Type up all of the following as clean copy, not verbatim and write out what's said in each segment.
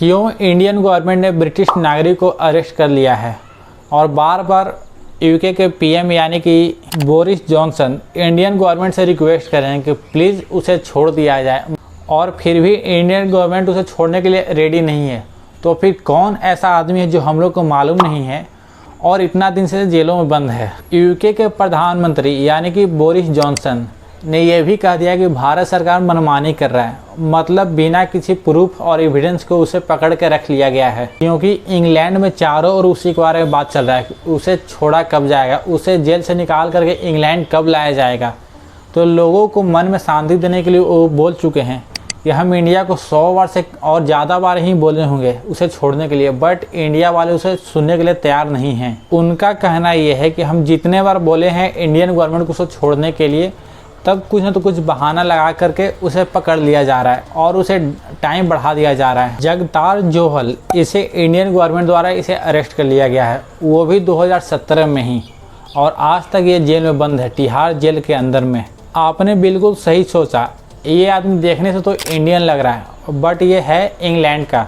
क्यों Indian government ने British नागरिक को अरेस्ट कर लिया है और बार बार यूके के पीएम यानी कि बोरिस जॉनसन इंडियन गवर्नमेंट से रिक्वेस्ट कर रहे हैं कि प्लीज़ उसे छोड़ दिया जाए, और फिर भी इंडियन गवर्नमेंट उसे छोड़ने के लिए रेडी नहीं है। तो फिर कौन ऐसा आदमी है जो हम लोग को मालूम नहीं है और इतना दिन से जेलों में बंद है। यूके के प्रधानमंत्री यानी कि बोरिस जॉनसन ने यह भी कह दिया कि भारत सरकार मनमानी कर रहा है, मतलब बिना किसी प्रूफ और एविडेंस को उसे पकड़ के रख लिया गया है, क्योंकि इंग्लैंड में चारों ओर उसी के बारे में बात चल रहा है कि उसे छोड़ा कब जाएगा, उसे जेल से निकाल करके इंग्लैंड कब लाया जाएगा। तो लोगों को मन में शांति देने के लिए वो बोल चुके हैं कि हम इंडिया को 100 बार से और ज़्यादा बार ही बोले होंगे उसे छोड़ने के लिए, बट इंडिया वाले उसे सुनने के लिए तैयार नहीं हैं। उनका कहना यह है कि हम जितने बार बोले हैं इंडियन गवर्नमेंट को उसे छोड़ने के लिए, तब कुछ न तो कुछ बहाना लगा करके उसे पकड़ लिया जा रहा है और उसे टाइम बढ़ा दिया जा रहा है। जगतार जोहल, इसे इंडियन गवर्नमेंट द्वारा इसे अरेस्ट कर लिया गया है, वो भी 2017 में ही, और आज तक ये जेल में बंद है, तिहाड़ जेल के अंदर में। आपने बिल्कुल सही सोचा, ये आदमी देखने से तो इंडियन लग रहा है बट ये है इंग्लैंड का,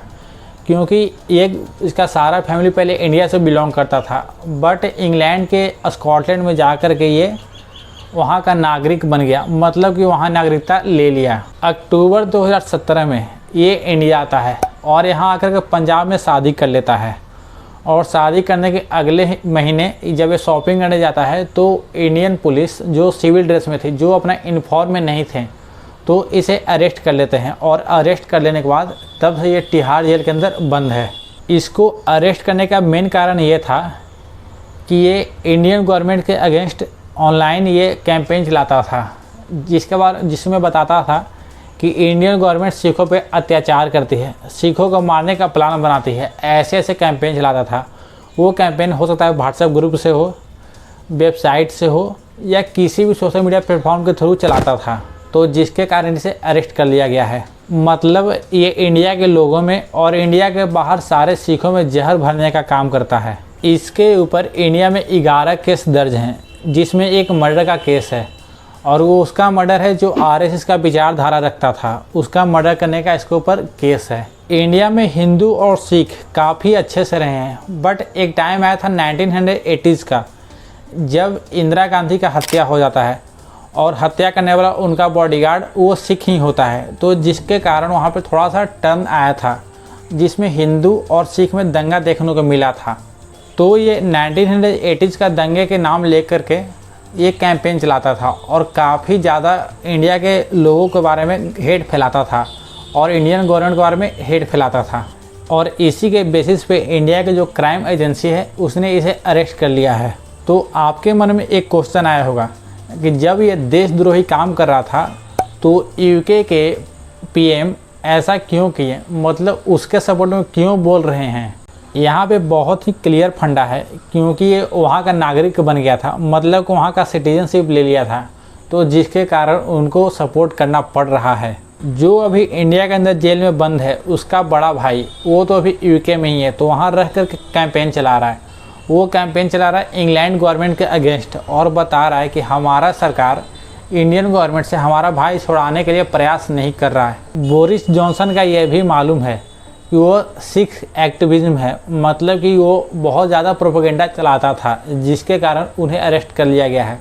क्योंकि ये इसका सारा फैमिली पहले इंडिया से बिलोंग करता था, बट इंग्लैंड के स्कॉटलैंड में जा कर के ये वहाँ का नागरिक बन गया, मतलब कि वहाँ नागरिकता ले लिया। अक्टूबर 2017 में ये इंडिया आता है और यहाँ आकर के पंजाब में शादी कर लेता है, और शादी करने के अगले महीने जब ये शॉपिंग करने जाता है तो इंडियन पुलिस जो सिविल ड्रेस में थी, जो अपना यूनिफॉर्म में नहीं थे, तो इसे अरेस्ट कर लेते हैं, और अरेस्ट कर लेने के बाद तब से ये तिहाड़ जेल के अंदर बंद है। इसको अरेस्ट करने का मेन कारण ये था कि ये इंडियन गवर्नमेंट के अगेंस्ट ऑनलाइन ये कैंपेन चलाता था, जिसमें बताता था कि इंडियन गवर्नमेंट सिखों पे अत्याचार करती है, सिखों को मारने का प्लान बनाती है, ऐसे ऐसे कैंपेन चलाता था। वो कैंपेन हो सकता है व्हाट्सएप ग्रुप से हो, वेबसाइट से हो, या किसी भी सोशल मीडिया प्लेटफॉर्म के थ्रू चलाता था, तो जिसके कारण इसे अरेस्ट कर लिया गया है। मतलब ये इंडिया के लोगों में और इंडिया के बाहर सारे सिखों में जहर भरने का काम करता है। इसके ऊपर इंडिया में 11 केस दर्ज हैं, जिसमें एक मर्डर का केस है, और वो उसका मर्डर है जो आरएसएस का विचारधारा रखता था, उसका मर्डर करने का इसके ऊपर केस है। इंडिया में हिंदू और सिख काफ़ी अच्छे से रहे हैं, बट एक टाइम आया था 1980s का, जब इंदिरा गांधी का हत्या हो जाता है और हत्या करने वाला उनका बॉडीगार्ड वो सिख ही होता है, तो जिसके कारण वहाँ पर थोड़ा सा टर्न आया था, जिसमें हिंदू और सिख में दंगा देखने को मिला था। तो ये 1980s का दंगे के नाम लेकर के ये कैंपेन चलाता था और काफ़ी ज़्यादा इंडिया के लोगों के बारे में हेट फैलाता था और इंडियन गवर्नमेंट के बारे में हेट फैलाता था, और इसी के बेसिस पे इंडिया के जो क्राइम एजेंसी है उसने इसे अरेस्ट कर लिया है। तो आपके मन में एक क्वेश्चन आया होगा कि जब ये देशद्रोही काम कर रहा था तो यूके के पीएम ऐसा क्यों किए, मतलब उसके सपोर्ट में क्यों बोल रहे हैं। यहाँ पे बहुत ही क्लियर फंडा है, क्योंकि ये वहाँ का नागरिक बन गया था, मतलब कि वहाँ का सिटीजनशिप ले लिया था, तो जिसके कारण उनको सपोर्ट करना पड़ रहा है। जो अभी इंडिया के अंदर जेल में बंद है उसका बड़ा भाई वो तो अभी यूके में ही है, तो वहाँ रह कर कैंपेन चला रहा है। वो कैंपेन चला रहा है इंग्लैंड गवर्नमेंट के अगेंस्ट, और बता रहा है कि हमारा सरकार इंडियन गवर्नमेंट से हमारा भाई छुड़ाने के लिए प्रयास नहीं कर रहा है। बोरिस जॉनसन का यह भी मालूम है कि वो सिख एक्टिविज्म है, मतलब कि वो बहुत ज़्यादा प्रोपेगेंडा चलाता था, जिसके कारण उन्हें अरेस्ट कर लिया गया है।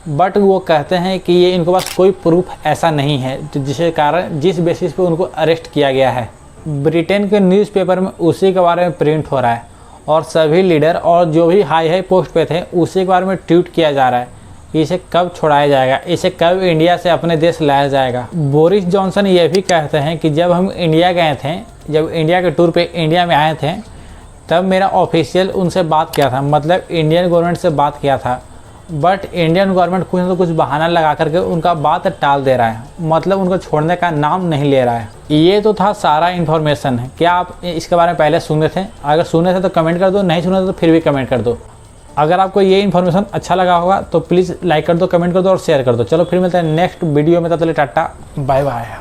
बट वो कहते हैं कि ये इनके पास कोई प्रूफ ऐसा नहीं है, जिसके कारण जिस बेसिस पे उनको अरेस्ट किया गया है। ब्रिटेन के न्यूज़पेपर में उसी के बारे में प्रिंट हो रहा है, और सभी लीडर और जो भी हाई पोस्ट पे थे उसी के बारे में ट्वीट किया जा रहा है कि इसे कब छुड़ाया जाएगा, इसे कब इंडिया से अपने देश लाया जाएगा। बोरिस जॉनसन ये भी कहते हैं कि जब हम इंडिया गए थे, जब इंडिया के टूर पे इंडिया में आए थे, तब मेरा ऑफिशियल उनसे बात किया था, मतलब इंडियन गवर्नमेंट से बात किया था, बट इंडियन गवर्नमेंट कुछ न कुछ बहाना लगा करके उनका बात टाल दे रहा है, मतलब उनको छोड़ने का नाम नहीं ले रहा है। ये तो था सारा इन्फॉर्मेशन है। क्या आप इसके बारे में पहले सुने थे? अगर सुने थे तो कमेंट कर दो, नहीं सुने थे तो फिर भी कमेंट कर दो। अगर आपको ये इन्फॉर्मेशन अच्छा लगा होगा तो प्लीज़ लाइक कर दो, कमेंट कर दो और शेयर कर दो। चलो फिर मिलते हैं नेक्स्ट वीडियो में, तब तक टाटा बाय बाय।